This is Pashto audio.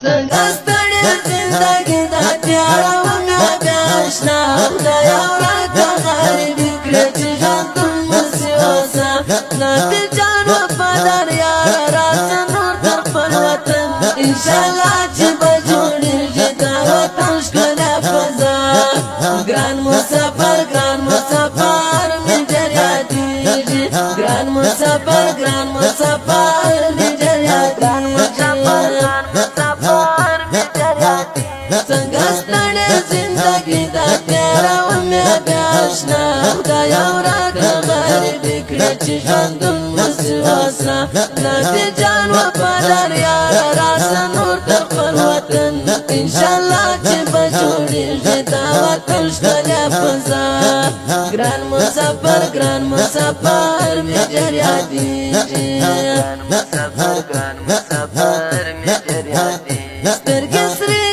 ستړې زندګي د تیاره ومه بیا اشنا خدایه راته غریبي کړې چې ژوندون مسې اوسه نه د جان وفادار یاره راسه نور تر خپل وطن انشاءالله چې به جوړېږي دا وطن ښکلی فضا ګران مسافر مې ډېر یادېږي ګران مسافر مې ډېر یادېږي څنګه ستړې زندګي د تیاره ومه بیا اشنا خدایه راته غریبي کړې چې ژوندون مسې اوسه نه د جان وفادار یاره راسه نور تر خپل وطن انشاءالله چې به جوړېږي دا وطن ښکلی فضا ګران مسافر مې ډېر یادېږي سترګې سرې